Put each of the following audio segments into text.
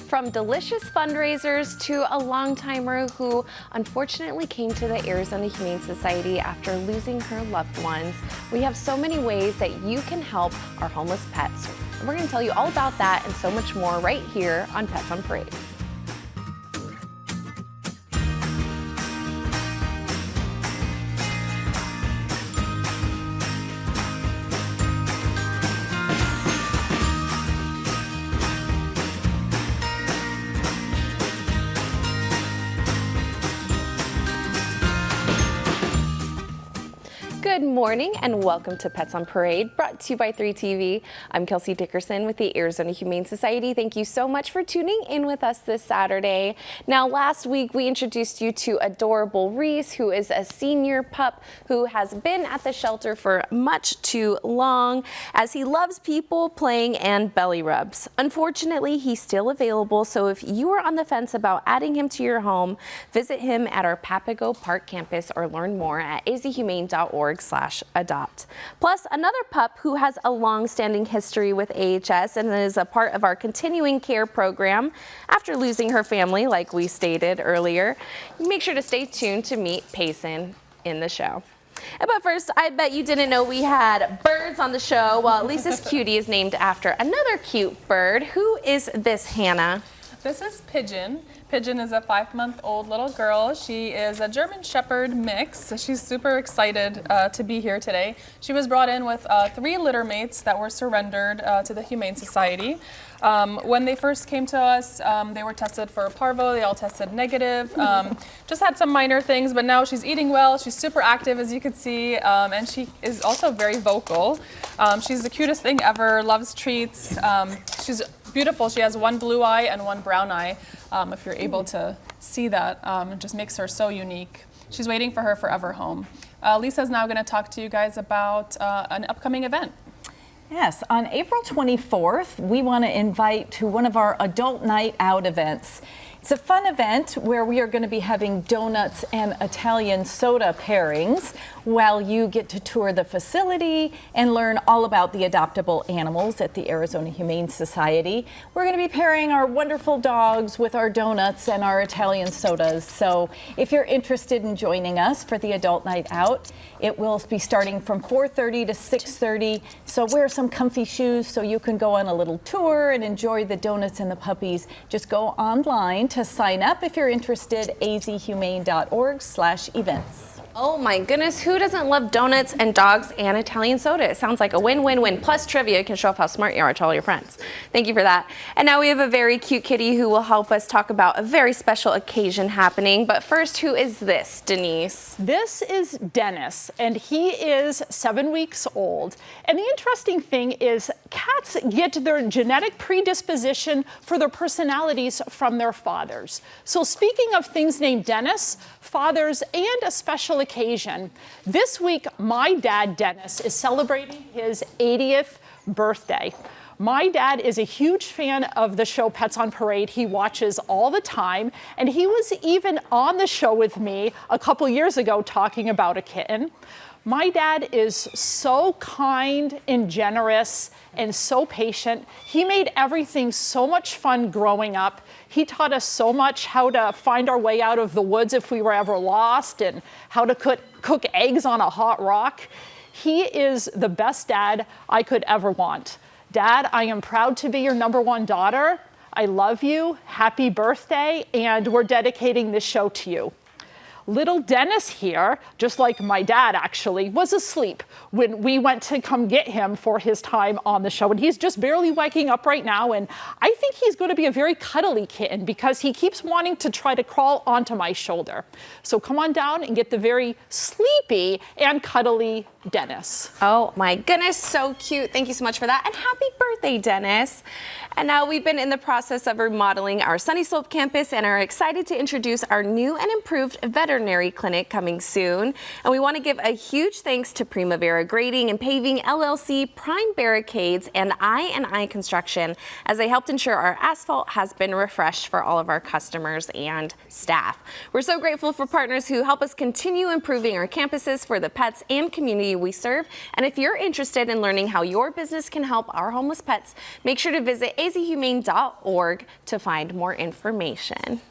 From delicious fundraisers to a long-timer who unfortunately came to the Arizona Humane Society after losing her loved ones, we have so many ways that you can help our homeless pets. And we're going to tell you all about that and so much more right here on Pets on Parade. Good morning and welcome to Pets on Parade, brought to you by 3TV. I'm Kelsey Dickerson with the Arizona Humane Society. Thank you so much for tuning in with us this Saturday. Now, last week we introduced you to adorable Reese, who is a senior pup who has been at the shelter for much too long, as he loves people, playing, and belly rubs. Unfortunately, he's still available, so if you are on the fence about adding him to your home, visit him at our Papago Park campus or learn more at azhumane.org/adopt. Plus, another pup who has a long-standing history with AHS and is a part of our continuing care program after losing her family, like we stated earlier. Make sure to stay tuned to meet Payson in the show. But first, I bet you didn't know we had birds on the show. Well, at least this cutie is named after another cute bird. Who is this, Hannah? This is Pigeon. Pigeon is a 5-month-old little girl. She is a German Shepherd mix, so she's super excited to be here today. She was brought in with 3 litter mates that were surrendered to the Humane Society. When they first came to us, they were tested for parvo. They all tested negative. Just had some minor things, but now she's eating well. She's super active, as you can see, and she is also very vocal. She's the cutest thing ever, loves treats. She's beautiful. She has 1 blue eye and 1 brown eye. If you're able to see that, it just makes her so unique. She's waiting for her forever home. Lisa's now going to talk to you guys about an upcoming event. Yes, on April 24th, we want to invite to one of our adult night out events. It's a fun event where we are going to be having donuts and Italian soda pairings while you get to tour the facility and learn all about the adoptable animals at the Arizona Humane Society. We're going to be pairing our wonderful dogs with our donuts and our Italian sodas. So if you're interested in joining us for the adult night out, it will be starting from 4:30 to 6:30. So wear some comfy shoes so you can go on a little tour and enjoy the donuts and the puppies. Just go online to sign up if you're interested, azhumane.org/events. Oh my goodness, who doesn't love donuts and dogs and Italian soda? It sounds like a win-win-win. Plus trivia can show off how smart you are to all your friends. Thank you for that. And now we have a very cute kitty who will help us talk about a very special occasion happening. But first, who is this, Denise? This is Dennis, and he is 7 weeks old. And the interesting thing is cats get their genetic predisposition for their personalities from their fathers. So speaking of things named Dennis, fathers, and a special occasion, this week my dad Dennis is celebrating his 80th birthday. My dad is a huge fan of the show Pets on Parade. He watches all the time, and he was even on the show with me a couple years ago talking about a kitten. My dad is so kind and generous and so patient. He made everything so much fun growing up. He taught us so much how to find our way out of the woods if we were ever lost and how to cook eggs on a hot rock. He is the best dad I could ever want. Dad, I am proud to be your #1 daughter. I love you. Happy birthday. And we're dedicating this show to you. Little Dennis here, just like my dad actually, was asleep when we went to come get him for his time on the show. And he's just barely waking up right now. And I think he's going to be a very cuddly kitten because he keeps wanting to try to crawl onto my shoulder. So come on down and get the very sleepy and cuddly Dennis. Oh my goodness, so cute. Thank you so much for that. And happy birthday, Dennis. And now we've been in the process of remodeling our Sunny Slope campus and are excited to introduce our new and improved veterinary clinic coming soon. And we want to give a huge thanks to Primavera Grading and Paving LLC, Prime Barricades, and I Construction, as they helped ensure our asphalt has been refreshed for all of our customers and staff. We're so grateful for partners who help us continue improving our campuses for the pets and community we serve. And if you're interested in learning how your business can help our homeless pets, make sure to visit azhumane.org to find more information.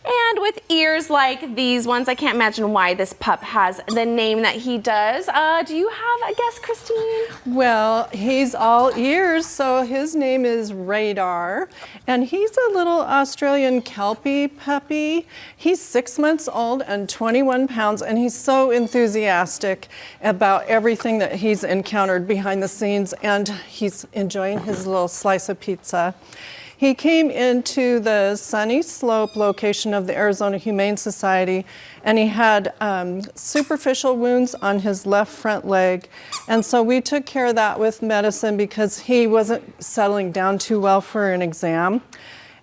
And with ears like these ones, I can't imagine why this pup has the name that he does. Do you have a guess, Christine? Well, he's all ears, so his name is Radar, and he's a little Australian Kelpie puppy. He's 6 months old and 21 pounds, and he's so enthusiastic about everything that he's encountered behind the scenes, and he's enjoying his little slice of pizza. He came into the Sunny Slope location of the Arizona Humane Society, and he had superficial wounds on his left front leg. And so we took care of that with medicine because he wasn't settling down too well for an exam.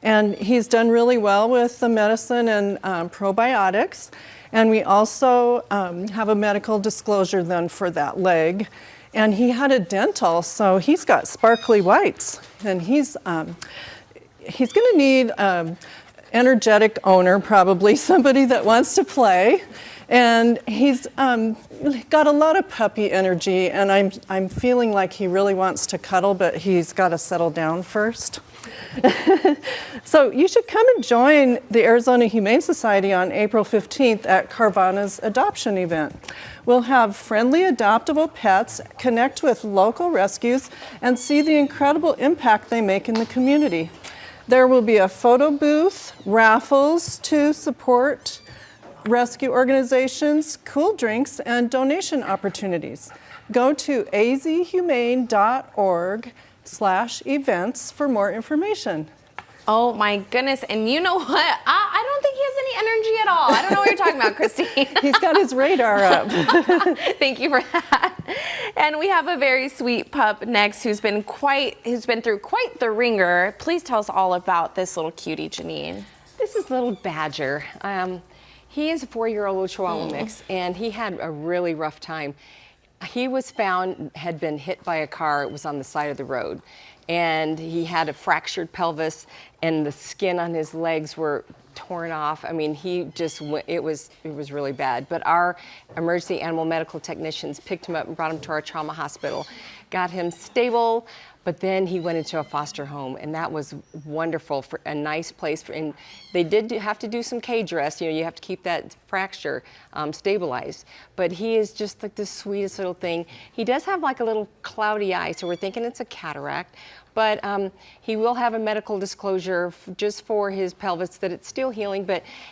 And he's done really well with the medicine and probiotics. And we also have a medical disclosure then for that leg. And he had a dental, so he's got sparkly whites. And he's going to need an energetic owner, probably somebody that wants to play. And he's got a lot of puppy energy, and I'm feeling like he really wants to cuddle, but he's got to settle down first. So you should come and join the Arizona Humane Society on April 15th at Carvana's adoption event. We'll have friendly adoptable pets, connect with local rescues, and see the incredible impact they make in the community. There will be a photo booth, raffles to support rescue organizations, cool drinks, and donation opportunities. Go to azhumane.org/events for more information. Oh my goodness, and you know what? I don't think he has any energy at all. I don't know what you're talking about, Christine. He's got his radar up. Thank you for that. And we have a very sweet pup next who's been through quite the ringer. Please tell us all about this little cutie, Janine. This is little Badger. He is a 4-year-old Chihuahua mix, and he had a really rough time. He was found, had been hit by a car. It was on the side of the road. And he had a fractured pelvis, and the skin on his legs were torn off. I mean, he just went, it was really bad. But our emergency animal medical technicians picked him up and brought him to our trauma hospital, got him stable, but then he went into a foster home, and that was wonderful, for a nice place. And they did have to do some cage rest. You know, you have to keep that fracture stabilized. But he is just like the sweetest little thing. He does have like a little cloudy eye, so we're thinking it's a cataract. But he will have a medical disclosure just for his pelvis that it's still healing.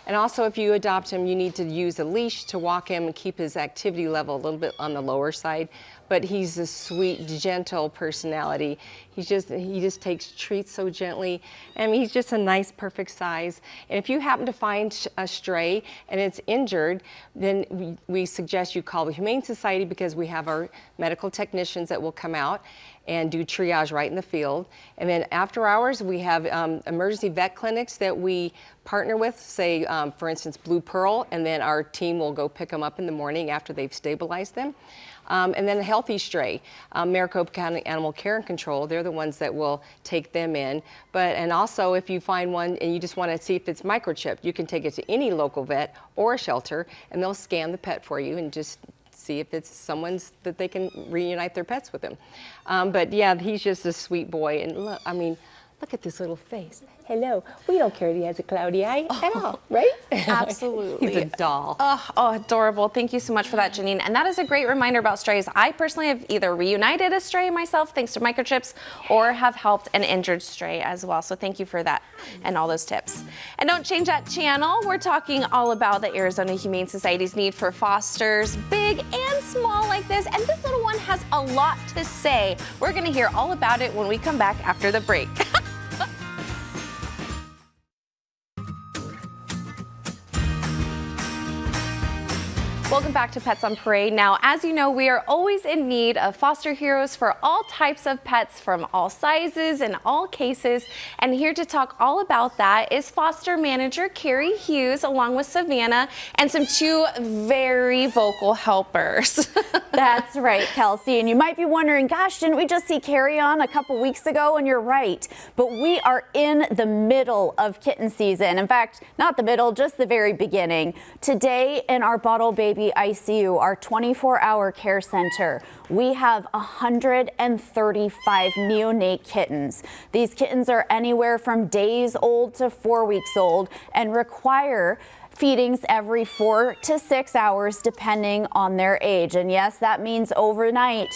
And also, if you adopt him, you need to use a leash to walk him and keep his activity level a little bit on the lower side. But he's a sweet, gentle personality. He just takes treats so gently. I mean, he's just a nice, perfect size. And if you happen to find a stray and it's injured, then we suggest you call the Humane Society, because we have our medical technicians that will come out and do triage right in the field. And then after hours, we have emergency vet clinics that we partner with, say, for instance, Blue Pearl, and then our team will go pick them up in the morning after they've stabilized them. And then a healthy stray, Maricopa County Animal Care and Control, they're the ones that will take them in. And also, if you find one and you just want to see if it's microchipped, you can take it to any local vet or a shelter, and they'll scan the pet for you and just see if it's someone's that they can reunite their pets with them. But yeah, he's just a sweet boy. And look, I mean, look at this little face. Hello. We don't care that he has a cloudy eye at all, right? Absolutely. He's a doll. Oh, adorable. Thank you so much for that, Janine. And that is a great reminder about strays. I personally have either reunited a stray myself thanks to microchips, or have helped an injured stray as well. So thank you for that and all those tips. And don't change that channel. We're talking all about the Arizona Humane Society's need for fosters, big and small like this. And this little one has a lot to say. We're going to hear all about it when we come back after the break. Welcome back to Pets on Parade. Now, as you know, we are always in need of foster heroes for all types of pets from all sizes and all cases. And here to talk all about that is foster manager Carrie Hughes, along with Savannah, and two very vocal helpers. That's right, Kelsey. And you might be wondering, gosh, didn't we just see Carrie on a couple weeks ago? And you're right. But we are in the middle of kitten season. In fact, not the middle, just the very beginning. Today in our Bottle Baby Baby ICU, our 24-hour care center, we have 135 neonate kittens. These kittens are anywhere from days old to 4 weeks old and require feedings every 4 to 6 hours depending on their age. And yes, that means overnight.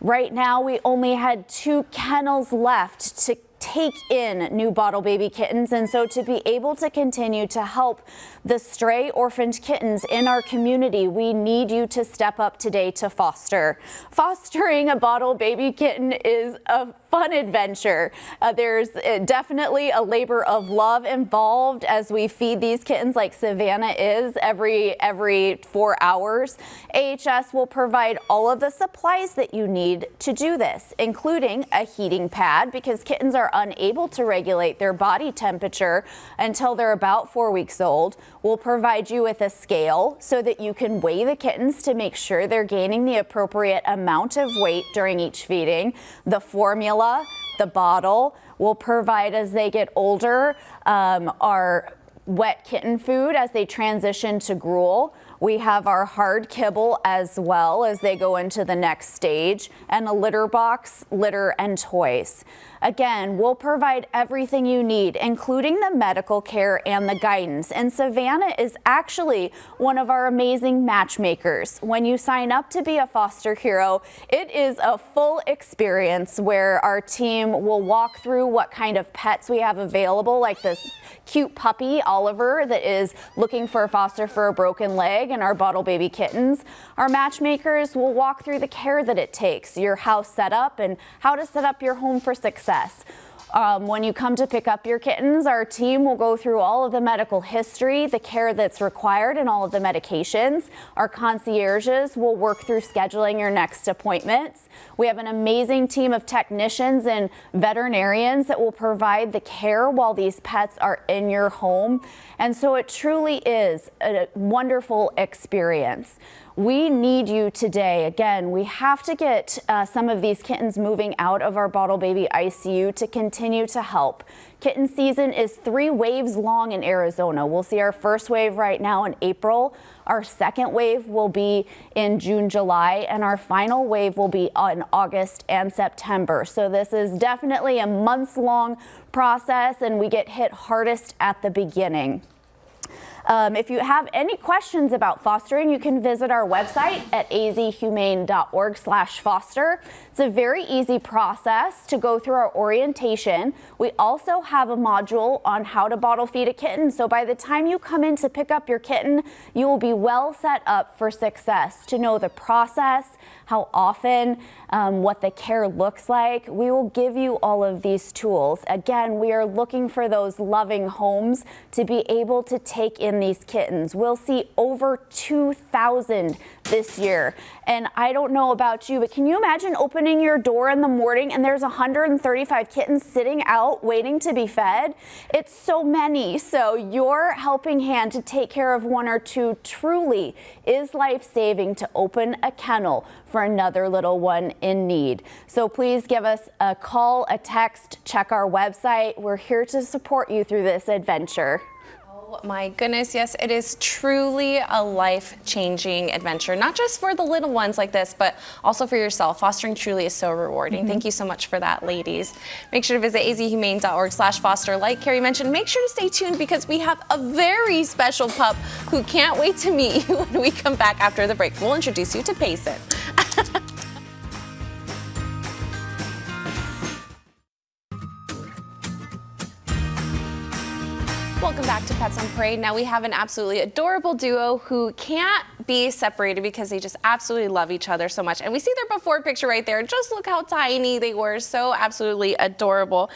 Right now, we only had 2 kennels left to take in new bottle baby kittens, and so to be able to continue to help the stray orphaned kittens in our community, we need you to step up today to foster. Fostering a bottle baby kitten is a fun adventure. There's definitely a labor of love involved as we feed these kittens like Savannah is every 4 hours. AHS will provide all of the supplies that you need to do this, including a heating pad, because kittens are unable to regulate their body temperature until they're about 4 weeks old. We'll provide you with a scale so that you can weigh the kittens to make sure they're gaining the appropriate amount of weight during each feeding. The formula, the bottle, will provide as they get older our wet kitten food as they transition to gruel. We have our hard kibble as well as they go into the next stage, and a litter box, litter, and toys. Again, we'll provide everything you need, including the medical care and the guidance. And Savannah is actually one of our amazing matchmakers. When you sign up to be a foster hero, it is a full experience where our team will walk through what kind of pets we have available, like this cute puppy, Oliver, that is looking for a foster for a broken leg, and our bottle baby kittens. Our matchmakers will walk through the care that it takes, your house setup, and how to set up your home for success. When you come to pick up your kittens, our team will go through all of the medical history, the care that's required, and all of the medications. Our concierges will work through scheduling your next appointments. We have an amazing team of technicians and veterinarians that will provide the care while these pets are in your home. And so it truly is a wonderful experience. We need you today. Again, we have to get some of these kittens moving out of our bottle baby ICU to continue to help. Kitten season is 3 waves long in Arizona. We'll see our first wave right now in April. Our second wave will be in June, July, and our final wave will be in August and September. So this is definitely a months-long process, and we get hit hardest at the beginning. If you have any questions about fostering, you can visit our website at azhumane.org/foster. It's a very easy process to go through our orientation. We also have a module on how to bottle feed a kitten. So by the time you come in to pick up your kitten, you will be well set up for success to know the process, how often, what the care looks like. We will give you all of these tools. Again, we are looking for those loving homes to be able to take in these kittens. We'll see over 2,000 this year. And I don't know about you, but can you imagine opening your door in the morning and there's 135 kittens sitting out waiting to be fed? It's so many. So your helping hand to take care of 1 or 2 truly is life-saving to open a kennel for another little one in need. So please give us a call, a text, check our website. We're here to support you through this adventure. Oh my goodness, yes, it is truly a life-changing adventure, not just for the little ones like this, but also for yourself. Fostering truly is so rewarding. Thank you so much for that, ladies. Make sure to visit azhumane.org/foster. Like Carrie mentioned, make sure to stay tuned because we have a very special pup who can't wait to meet you when we come back after the break. We'll introduce you to Payson. Welcome back to Pets on Parade. Now we have an absolutely adorable duo who can't be separated because they just absolutely love each other so much. And we see their before picture right there. Just look how tiny they were. So absolutely adorable.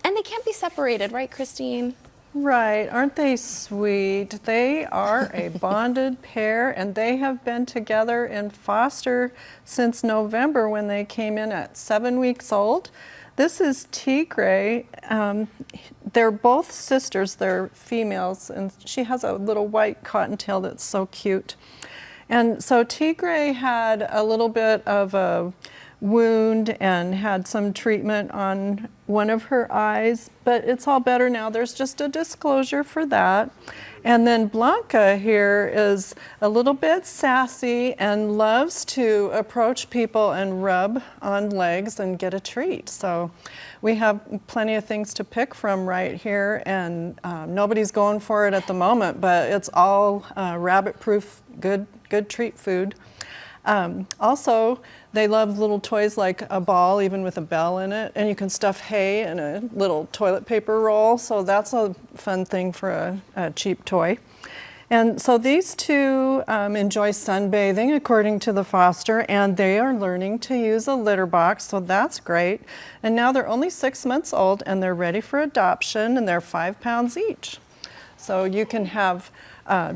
And they can't be separated, right, Christine? Right, aren't they sweet? They are a bonded pair, and they have been together in foster since November when they came in at 7 weeks old. This is Tigre. They're both sisters, they're females, and she has a little white cottontail that's so cute. And so Tigre had a little bit of a wound and had some treatment on one of her eyes, but it's all better now. There's just a disclosure for that. And then Blanca here is a little bit sassy and loves to approach people and rub on legs and get a treat. So we have plenty of things to pick from right here, and nobody's going for it at the moment, but it's all rabbit-proof, good treat food. Also, they love little toys like a ball, even with a bell in it, and you can stuff hay in a little toilet paper roll, so that's a fun thing for a cheap toy. And so these two enjoy sunbathing according to the foster, and they are learning to use a litter box, so that's great. And now they're only 6 months old, and they're ready for adoption, and they're 5 pounds each. So you can have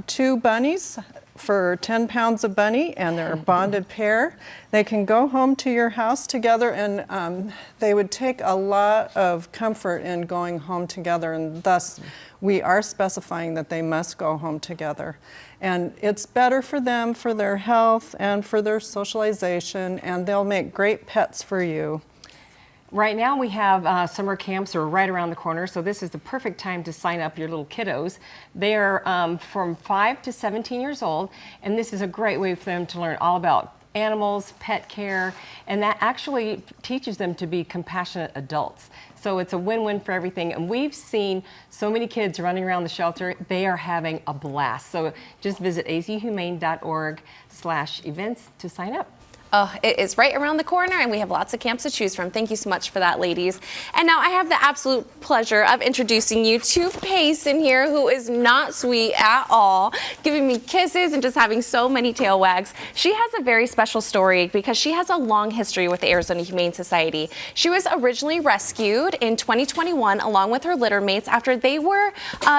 2 bunnies for 10 pounds a bunny, and they're a bonded pair. They can go home to your house together, and they would take a lot of comfort in going home together, and thus we are specifying that they must go home together. And it's better for them, for their health, and for their socialization, and they'll make great pets for you. Right now we have summer camps are right around the corner, so this is the perfect time to sign up your little kiddos. They are from 5 to 17 years old, and this is a great way for them to learn all about animals, pet care, and that actually teaches them to be compassionate adults. So it's a win-win for everything, and we've seen so many kids running around the shelter. They are having a blast. So just visit azhumane.org/events to sign up. Oh, it is right around the corner, and we have lots of camps to choose from. Thank you so much for that, ladies. And now I have the absolute pleasure of introducing you to Payson here, who is not sweet at all, giving me kisses and just having so many tail wags. She has a very special story because she has a long history with the Arizona Humane Society. She was originally rescued in 2021 along with her litter mates after they were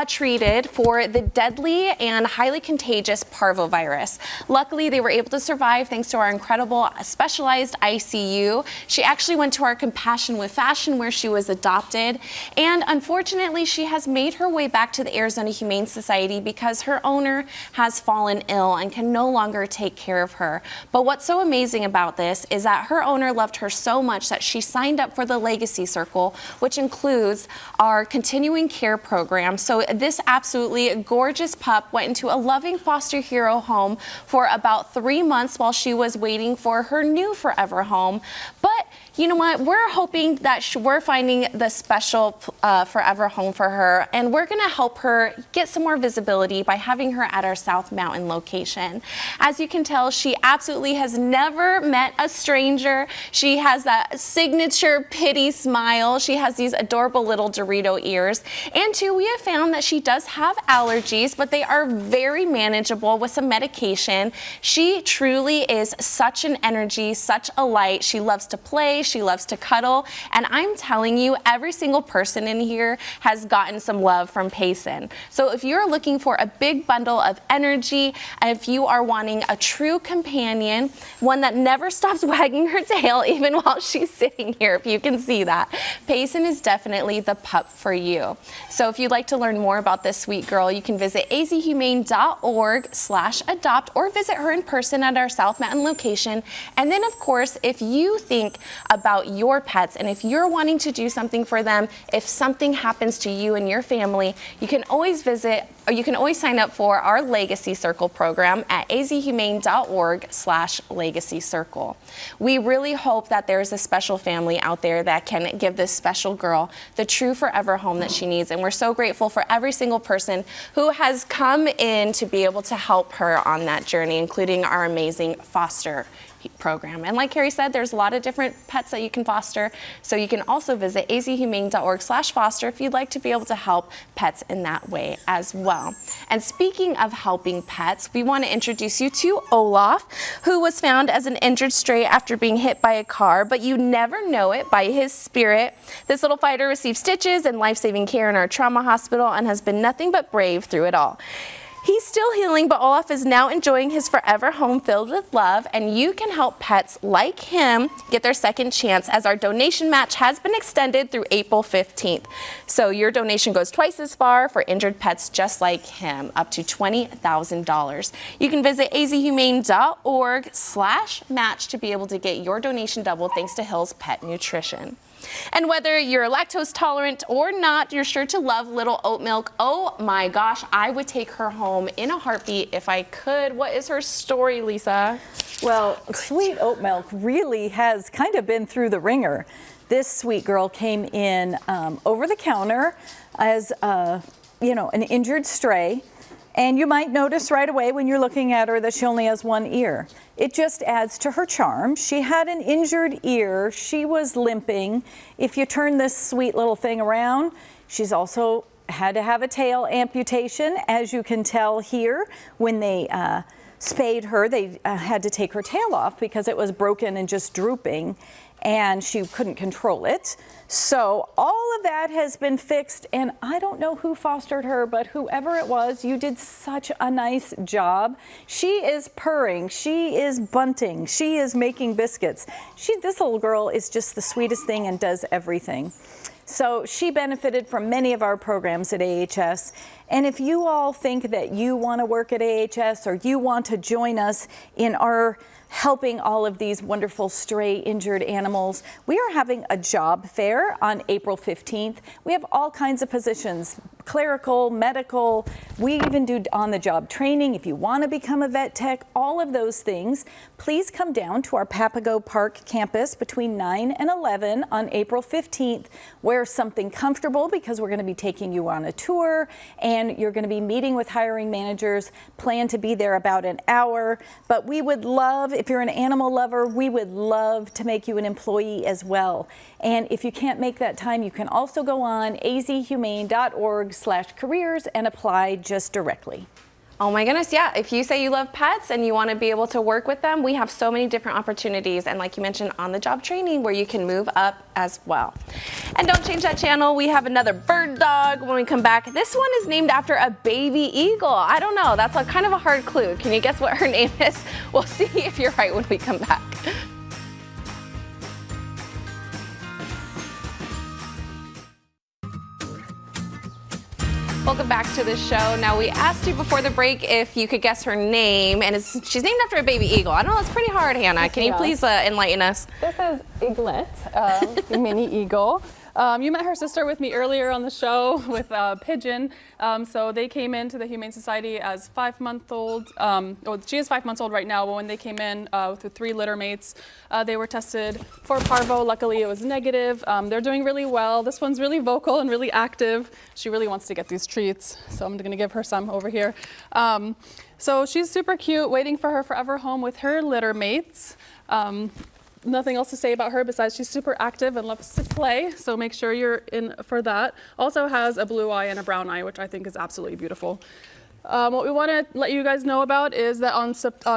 treated for the deadly and highly contagious parvovirus. Luckily, they were able to survive thanks to our incredible specialized ICU. She actually went to our Compassion with Fashion where she was adopted, and unfortunately she has made her way back to the Arizona Humane Society because her owner has fallen ill and can no longer take care of her. But what's so amazing about this is that her owner loved her so much that she signed up for the Legacy Circle, which includes our continuing care program. So this absolutely gorgeous pup went into a loving foster hero home for about 3 months while she was waiting for her new forever home. But you know what? We're hoping that we're finding the special forever home for her, and we're going to help her get some more visibility by having her at our South Mountain location. As you can tell, she absolutely has never met a stranger. She has that signature pittie smile. She has these adorable little Dorito ears. And too, we have found that she does have allergies, but they are very manageable with some medication. She truly is such an energy, such a light. She loves to play. She loves to cuddle, and I'm telling you, every single person in here has gotten some love from Payson. So if you're looking for a big bundle of energy, and if you are wanting a true companion, one that never stops wagging her tail even while she's sitting here, if you can see that, Payson is definitely the pup for you. So if you'd like to learn more about this sweet girl, you can visit azhumane.org/adopt or visit her in person at our South Mountain location. And then of course, if you think about your pets and if you're wanting to do something for them, if something happens to you and your family, you can always visit, or you can always sign up for our Legacy Circle program at azhumane.org/Legacy Circle. We really hope that there's a special family out there that can give this special girl the true forever home that she needs. And we're so grateful for every single person who has come in to be able to help her on that journey, including our amazing foster program. And like Carrie said, there's a lot of different pets that you can foster. So you can also visit azhumane.org/foster if you'd like to be able to help pets in that way as well. And speaking of helping pets, we want to introduce you to Olaf, who was found as an injured stray after being hit by a car, but you never know it by his spirit. This little fighter received stitches and life-saving care in our trauma hospital and has been nothing but brave through it all. He's still healing, but Olaf is now enjoying his forever home filled with love, and you can help pets like him get their second chance as our donation match has been extended through April 15th. So your donation goes twice as far for injured pets just like him, up to $20,000. You can visit azhumane.org/match to be able to get your donation doubled thanks to Hill's Pet Nutrition. And whether you're lactose tolerant or not, you're sure to love little Oat Milk. Oh my gosh, I would take her home in a heartbeat if I could. What is her story, Lisa? Well, sweet Oat Milk really has kind of been through the ringer. This sweet girl came in over the counter as an injured stray. And you might notice right away when you're looking at her that she only has one ear. It just adds to her charm. She had an injured ear. She was limping. If you turn this sweet little thing around, she's also had to have a tail amputation. As you can tell here, when they spayed her, they had to take her tail off because it was broken and just drooping, and she couldn't control it. So all of that has been fixed, and I don't know who fostered her, but whoever it was, you did such a nice job. She is purring, she is bunting, she is making biscuits. This little girl is just the sweetest thing and does everything. So she benefited from many of our programs at AHS. And if you all think that you want to work at AHS or you want to join us in our helping all of these wonderful stray injured animals, we are having a job fair on April 15th. We have all kinds of positions, clerical, medical. We even do on-the-job training if you want to become a vet tech, all of those things. Please come down to our Papago Park campus between 9 and 11 on April 15th. Wear something comfortable because we're going to be taking you on a tour and you're going to be meeting with hiring managers. Plan to be there about an hour, but we would love, if you're an animal lover, we would love to make you an employee as well. And if you can't make that time, you can also go on azhumane.org/careers and apply just directly. Oh my goodness, yeah. If you say you love pets and you want to be able to work with them, we have so many different opportunities. And like you mentioned, on-the-job training where you can move up as well. And don't change that channel. We have another bird dog when we come back. This one is named after a baby eagle. I don't know. That's kind of a hard clue. Can you guess what her name is? We'll see if you're right when we come back. Welcome back to the show. Now, we asked you before the break if you could guess her name, and she's named after a baby eagle. I know it's pretty hard, Hannah. Can you please enlighten us? This is Eaglett, the mini eagle. You met her sister with me earlier on the show with Pigeon. So they came into the Humane Society as 5-month-old. She is 5 months old right now, but when they came in with the 3 litter mates, they were tested for parvo. Luckily, it was negative. They're doing really well. This one's really vocal and really active. She really wants to get these treats, so I'm going to give her some over here. So she's super cute, waiting for her forever home with her litter mates. Nothing else to say about her besides she's super active and loves to play, so make sure you're in for that. Also has a blue eye and a brown eye, which I think is absolutely beautiful. What we want to let you guys know about is that on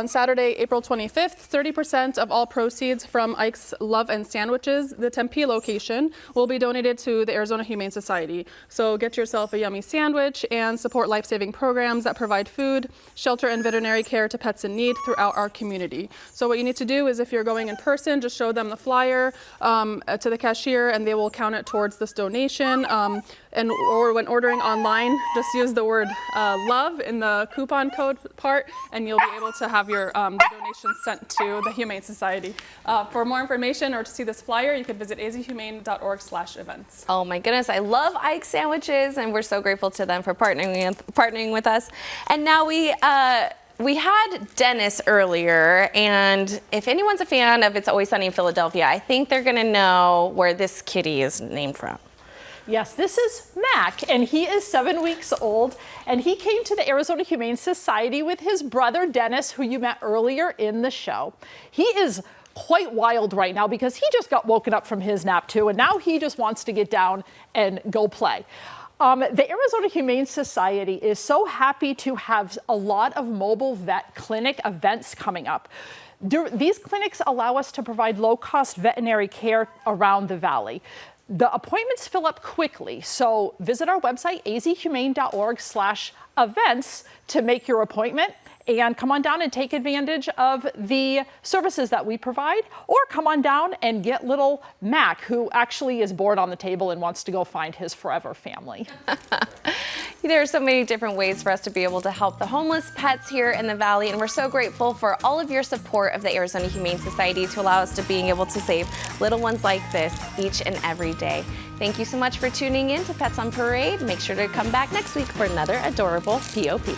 Saturday, April 25th, 30% of all proceeds from Ike's Love and Sandwiches, the Tempe location, will be donated to the Arizona Humane Society. So get yourself a yummy sandwich and support life-saving programs that provide food, shelter, and veterinary care to pets in need throughout our community. So what you need to do is if you're going in person, just show them the flyer to the cashier and they will count it towards this donation. Or when ordering online, just use the word love in the coupon code part and you'll be able to have your donation sent to the Humane Society. For more information or to see this flyer, you can visit azhumane.org/events. Oh my goodness, I love Ike sandwiches and we're so grateful to them for partnering with us. And now we had Dennis earlier, and if anyone's a fan of It's Always Sunny in Philadelphia, I think they're gonna know where this kitty is named from. Yes, this is Mac, and he is 7 weeks old, and he came to the Arizona Humane Society with his brother Dennis, who you met earlier in the show. He is quite wild right now because he just got woken up from his nap too, and now he just wants to get down and go play. The Arizona Humane Society is so happy to have a lot of mobile vet clinic events coming up. These clinics allow us to provide low-cost veterinary care around the valley. The appointments fill up quickly, so visit our website, azhumane.org/events to make your appointment. And come on down and take advantage of the services that we provide, or come on down and get little Mac, who actually is bored on the table and wants to go find his forever family. There are so many different ways for us to be able to help the homeless pets here in the Valley, and we're so grateful for all of your support of the Arizona Humane Society to allow us to being able to save little ones like this each and every day. Thank you so much for tuning in to Pets on Parade. Make sure to come back next week for another adorable POP.